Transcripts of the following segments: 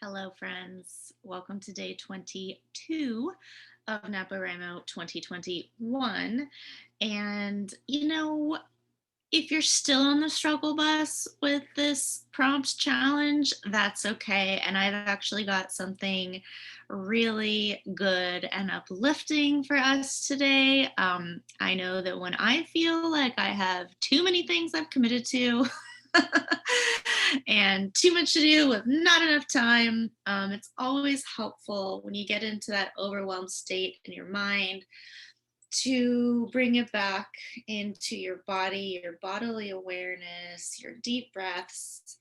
Hello, friends. Welcome to day 22 of NaPoWriMo 2021. And, if you're still on the struggle bus with this prompt challenge, that's okay. And I've actually got something really good and uplifting for us today. I know that when I feel like I have too many things I've committed to, and too much to do with not enough time. It's always helpful when you get into that overwhelmed state in your mind to bring it back into your body, your bodily awareness, your deep breaths,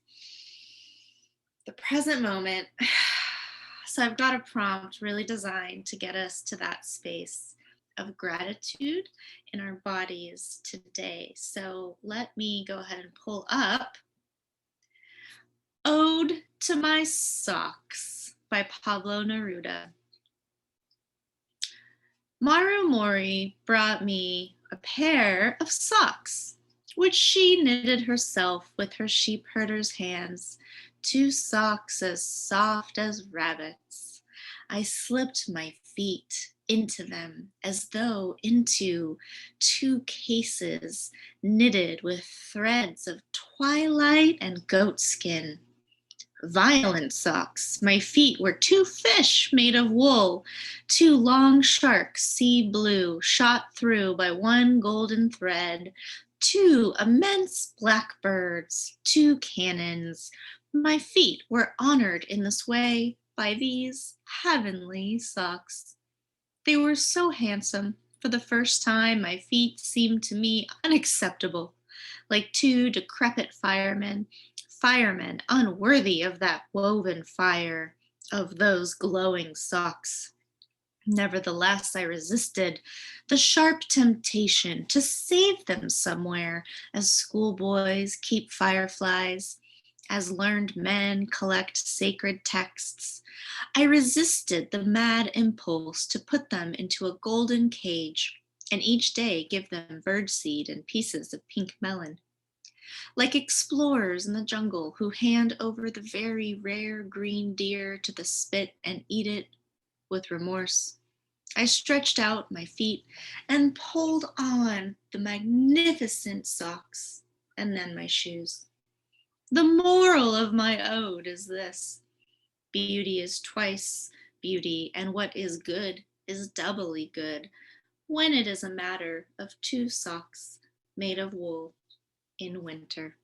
the present moment. So I've got a prompt really designed to get us to that space of gratitude in our bodies today. So let me go ahead and pull up Ode to My Socks by Pablo Neruda. Maru Mori brought me a pair of socks, which she knitted herself with her sheep herder's hands, 2 socks as soft as rabbits. I slipped my feet into them as though into 2 cases knitted with threads of twilight and goatskin. Violent socks. My feet were 2 fish made of wool, 2 long sharks, sea blue, shot through by 1 golden thread, 2 immense blackbirds, 2 cannons. My feet were honored in this way by these heavenly socks. They were so handsome. For the first time, my feet seemed to me unacceptable, like 2 decrepit firemen unworthy of that woven fire, of those glowing socks. Nevertheless, I resisted the sharp temptation to save them somewhere, as schoolboys keep fireflies, as learned men collect sacred texts. I resisted the mad impulse to put them into a golden cage, and each day give them birdseed and pieces of pink melon. Like explorers in the jungle who hand over the very rare green deer to the spit and eat it with remorse, I stretched out my feet and pulled on the magnificent socks and then my shoes. The moral of my ode is this: beauty is twice beauty, and what is good is doubly good when it is a matter of 2 socks made of wool in winter.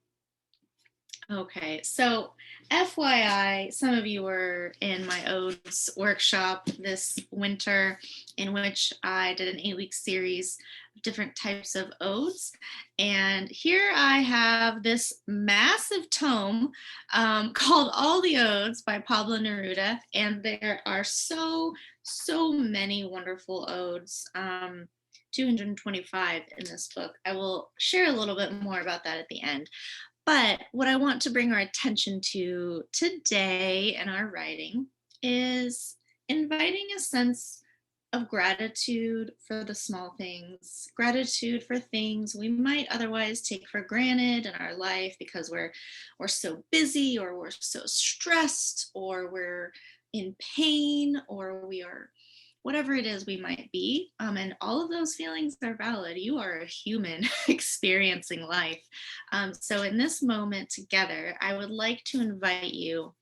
Okay, so FYI, some of you were in my odes workshop this winter, in which I did an 8-week series of different types of odes. And here I have this massive tome called All the Odes by Pablo Neruda. And there are so many wonderful odes. 225 in this book. I will share a little bit more about that at the end. But what I want to bring our attention to today in our writing is inviting a sense of gratitude for the small things, gratitude for things we might otherwise take for granted in our life because we're so busy, or we're so stressed, or we're in pain, or we are whatever it is we might be. And all of those feelings are valid. You are a human experiencing life. So in this moment together, I would like to invite you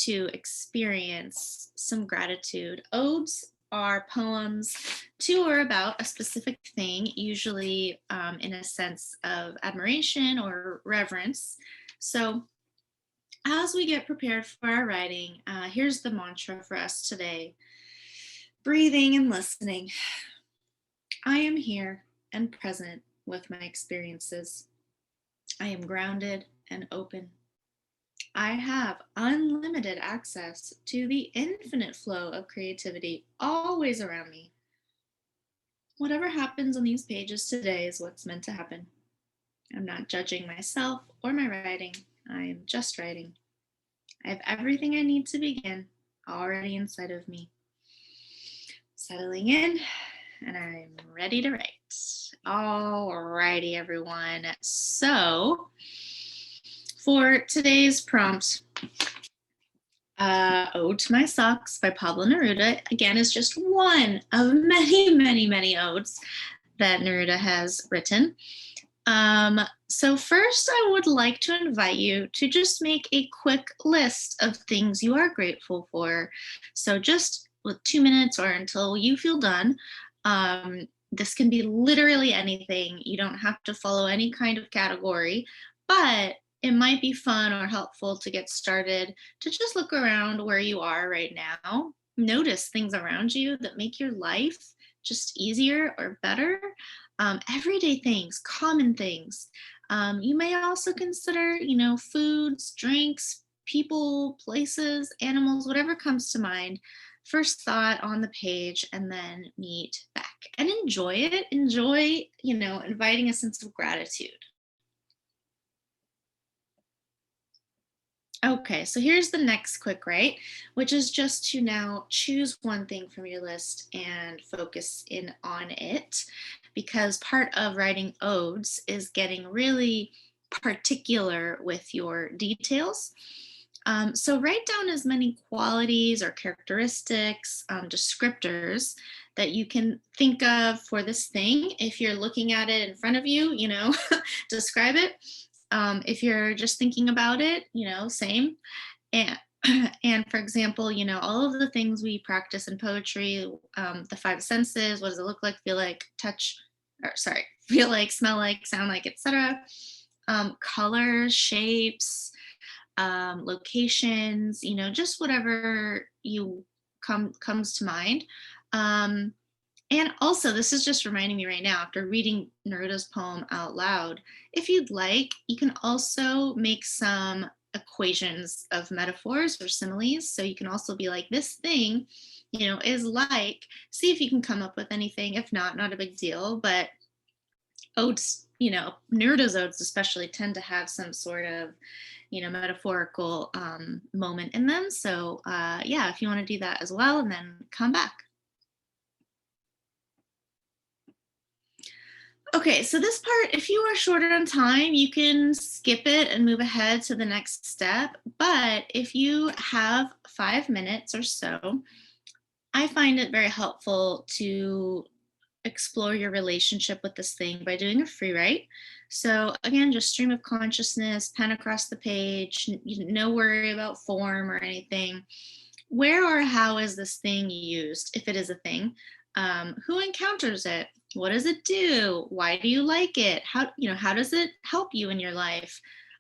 to experience some gratitude. Odes are poems to or about a specific thing, usually in a sense of admiration or reverence. So as we get prepared for our writing, here's the mantra for us today: breathing and listening. I am here and present with my experiences. I am grounded and open. I have unlimited access to the infinite flow of creativity always around me. Whatever happens on these pages today is what's meant to happen. I'm not judging myself or my writing. I am just writing. I have everything I need to begin already inside of me. Settling in, and I'm ready to write. Alrighty, everyone. So for today's prompt, Ode to My Socks by Pablo Neruda, again, is just one of many, many, many odes that Neruda has written. So first, I would like to invite you to just make a quick list of things you are grateful for. So just with 2 minutes or until you feel done. This can be literally anything. You don't have to follow any kind of category, but it might be fun or helpful to get started to just look around where you are right now. Notice things around you that make your life just easier or better. Everyday things, common things. You may also consider, foods, drinks, people, places, animals, whatever comes to mind. First thought on the page and then meet back and enjoy it. Enjoy, inviting a sense of gratitude. Okay, so here's the next quick right, which is just to now choose one thing from your list and focus in on it. Because part of writing odes is getting really particular with your details. So write down as many qualities or characteristics, descriptors that you can think of for this thing. If you're looking at it in front of you, describe it. If you're just thinking about it, same. And and for example, all of the things we practice in poetry, the five senses, what does it look like, feel like, touch, or sorry, feel like, smell like, sound like, etc. Colors, shapes, locations, just whatever you comes to mind. Um, and also, this is just reminding me right now, after reading Neruda's poem out loud, if you'd like, you can also make some equations of metaphors or similes. So you can also be like, this thing, is like, see if you can come up with anything. If not, not a big deal. But odes, Neruda's odes especially tend to have some sort of, metaphorical moment in them. So yeah, if you want to do that as well, and then come back. Okay, so this part, if you are shorter on time, you can skip it and move ahead to the next step. But if you have 5 minutes or so, I find it very helpful to explore your relationship with this thing by doing a free write. So again, just stream of consciousness, pen across the page, no worry about form or anything. Where or how is this thing used, if it is a thing? Who encounters it? What does it do? Why do you like it? How does it help you in your life?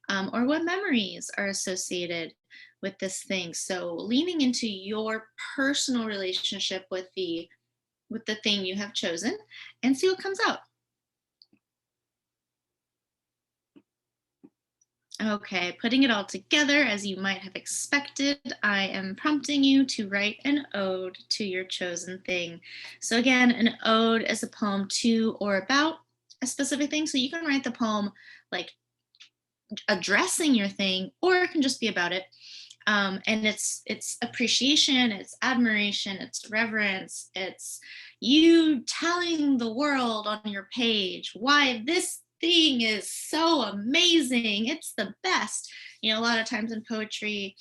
Or what memories are associated with this thing? So leaning into your personal relationship with the thing you have chosen and see what comes out. Okay, putting it all together as you might have expected, I am prompting you to write an ode to your chosen thing. So again, an ode is a poem to or about a specific thing. So you can write the poem like addressing your thing, or it can just be about it. And it's appreciation, it's admiration, it's reverence, it's you telling the world on your page why this thing is so amazing, it's the best. A lot of times in poetry,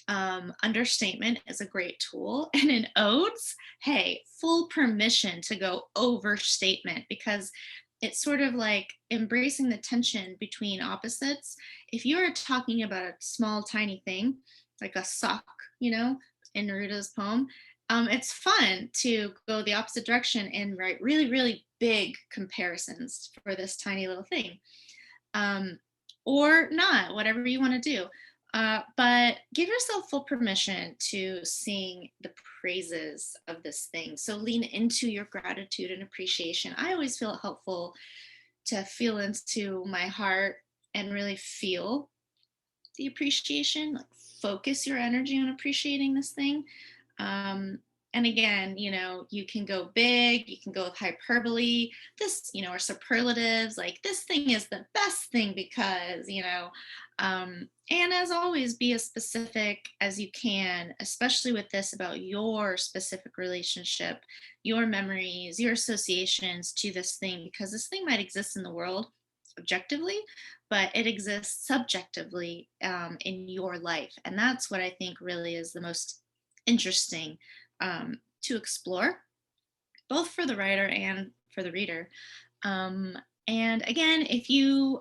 understatement is a great tool, and in odes, hey, full permission to go overstatement, because it's sort of like embracing the tension between opposites. If you're talking about a small tiny thing like a sock, in Neruda's poem, it's fun to go the opposite direction and write really, really big comparisons for this tiny little thing. Or not, whatever you want to do. But give yourself full permission to sing the praises of this thing. So lean into your gratitude and appreciation. I always feel it helpful to feel into my heart and really feel the appreciation, like focus your energy on appreciating this thing. And again, you can go big, you can go with hyperbole, this, or superlatives, like this thing is the best thing because, and as always, be as specific as you can, especially with this about your specific relationship, your memories, your associations to this thing, because this thing might exist in the world objectively, but it exists subjectively in your life. And that's what I think really is the most interesting to explore, both for the writer and for the reader. Um, and again, if you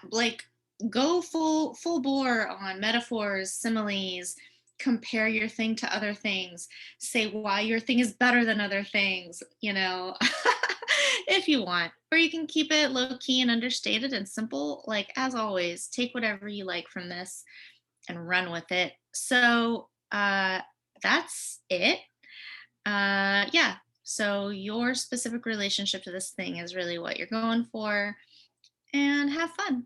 like go full bore on metaphors, similes, compare your thing to other things, say why your thing is better than other things, if you want. Or you can keep it low key and understated and simple. Like as always, take whatever you like from this and run with it. So that's it. Yeah. So your specific relationship to this thing is really what you're going for, and have fun.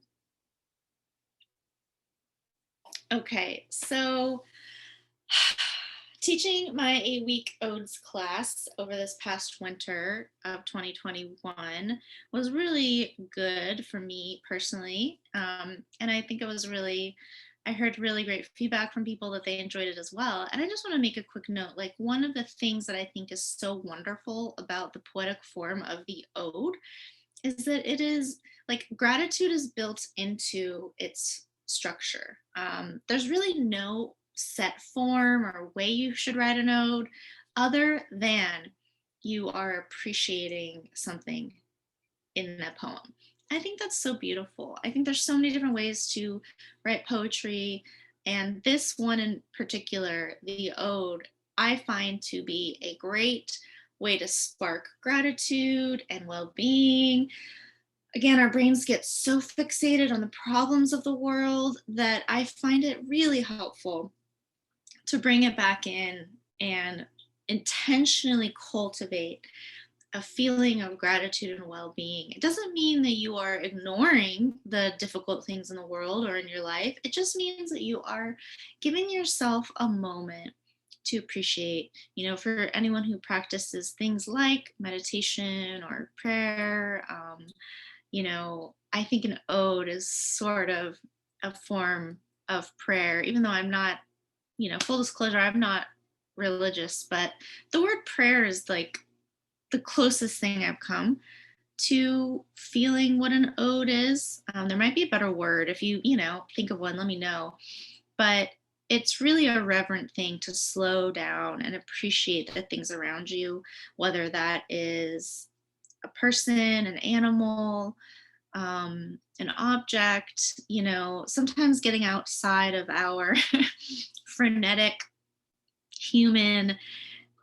Okay, so teaching my 8-week odes class over this past winter of 2021 was really good for me personally. And I think it was really, I heard really great feedback from people that they enjoyed it as well. And I just want to make a quick note, like one of the things that I think is so wonderful about the poetic form of the ode is that it is like gratitude is built into its structure. There's really no set form or way you should write an ode other than you are appreciating something in a poem. I think that's so beautiful. I think there's so many different ways to write poetry, and this one in particular, the ode, I find to be a great way to spark gratitude and well-being. Again, our brains get so fixated on the problems of the world that I find it really helpful to bring it back in and intentionally cultivate a feeling of gratitude and well-being. It doesn't mean that you are ignoring the difficult things in the world or in your life. It just means that you are giving yourself a moment to appreciate. For anyone who practices things like meditation or prayer, I think an ode is sort of a form of prayer, even though I'm not, full disclosure, I'm not religious, but the word prayer is like the closest thing I've come to feeling what an ode is. There might be a better word. If you, think of one, let me know. But it's really a reverent thing to slow down and appreciate the things around you, whether that is a person, an animal, an object, sometimes getting outside of our frenetic human,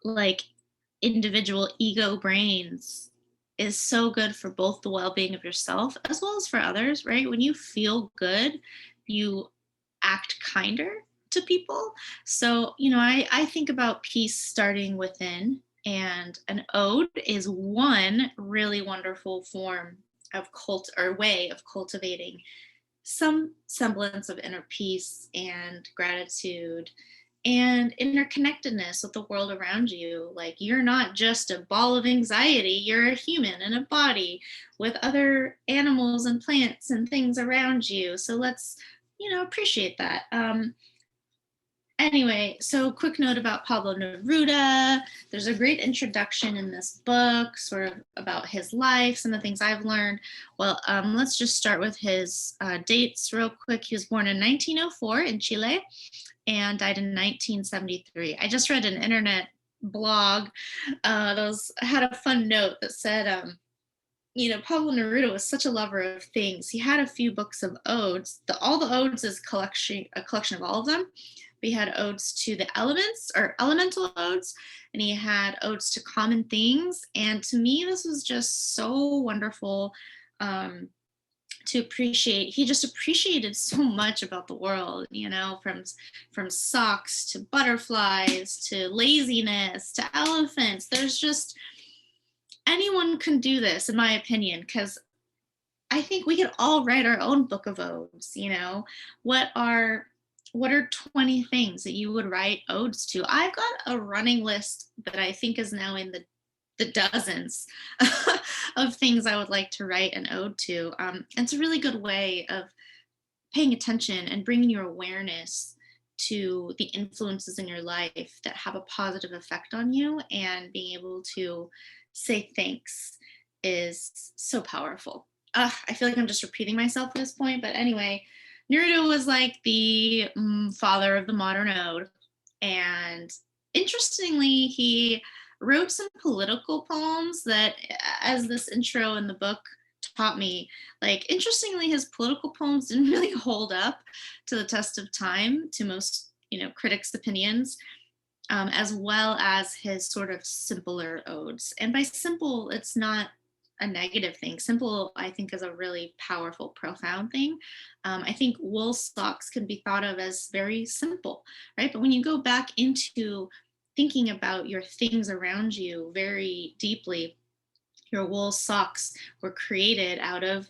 like individual ego brains is so good for both the well-being of yourself as well as for others, right? When you feel good, you act kinder to people. So, I think about peace starting within, and an ode is one really wonderful form of way of cultivating some semblance of inner peace and gratitude and interconnectedness with the world around you. Like you're not just a ball of anxiety, you're a human in a body with other animals and plants and things around you. So let's, appreciate that. Anyway, so quick note about Pablo Neruda. There's a great introduction in this book, sort of about his life, some of the things I've learned. Well, let's just start with his dates real quick. He was born in 1904 in Chile and died in 1973. I just read an internet blog had a fun note that said, Pablo Neruda was such a lover of things. He had a few books of odes. All the odes is a collection of all of them. We had odes to the elements, or elemental odes, and he had odes to common things. And to me, this was just so wonderful to appreciate. He just appreciated so much about the world, from socks to butterflies to laziness to elephants. There's just, anyone can do this, in my opinion, because I think we could all write our own book of odes. What are 20 things that you would write odes to? I've got a running list that I think is now in the dozens of things I would like to write an ode to. It's a really good way of paying attention and bringing your awareness to the influences in your life that have a positive effect on you, and being able to say thanks is so powerful. I feel like I'm just repeating myself at this point, but anyway, Neruda was like the father of the modern ode. And interestingly, he wrote some political poems that, as this intro in the book taught me, like, interestingly, his political poems didn't really hold up to the test of time, to most, critics' opinions, as well as his sort of simpler odes. And by simple, it's not a negative thing. Simple, I think, is a really powerful, profound thing. I think wool socks can be thought of as very simple, right? But when you go back into thinking about your things around you very deeply, your wool socks were created out of,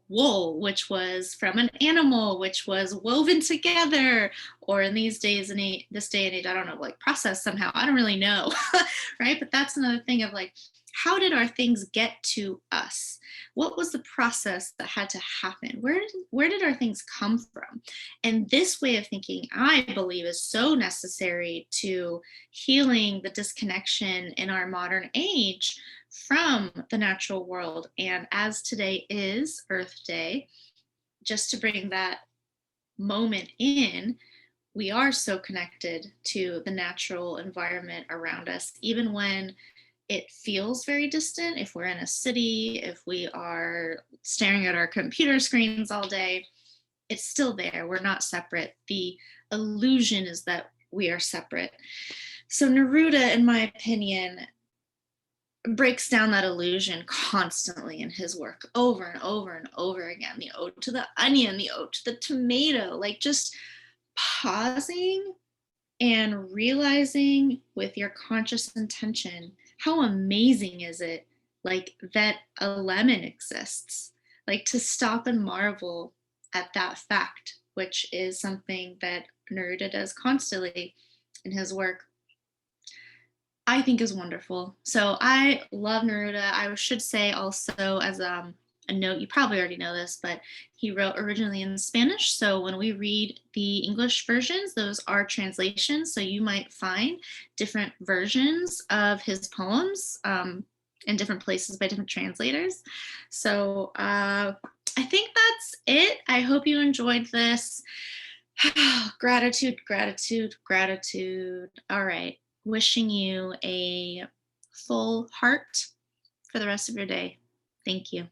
wool, which was from an animal, which was woven together, or in these days and this day and age, I don't know, like processed somehow. I don't really know, right? But that's another thing of like, how did our things get to us? What was the process that had to happen? Where did our things come from? And this way of thinking, I believe, is so necessary to healing the disconnection in our modern age from the natural world. And as today is Earth Day, just to bring that moment in, we are so connected to the natural environment around us, even when it feels very distant. If we're in a city, if we are staring at our computer screens all day, it's still there. We're not separate. The illusion is that we are separate. So, Neruda, in my opinion, breaks down that illusion constantly in his work over and over and over again. The ode to the onion, the ode to the tomato, like just pausing and realizing with your conscious intention, how amazing is it, like, that a lemon exists, like to stop and marvel at that fact, which is something that Neruda does constantly in his work, I think is wonderful. So I love Neruda. I should say also, as a note, you probably already know this, but he wrote originally in Spanish. So when we read the English versions, those are translations. So you might find different versions of his poems in different places by different translators. So I think that's it. I hope you enjoyed this. Gratitude, gratitude, gratitude. All right. Wishing you a full heart for the rest of your day. Thank you.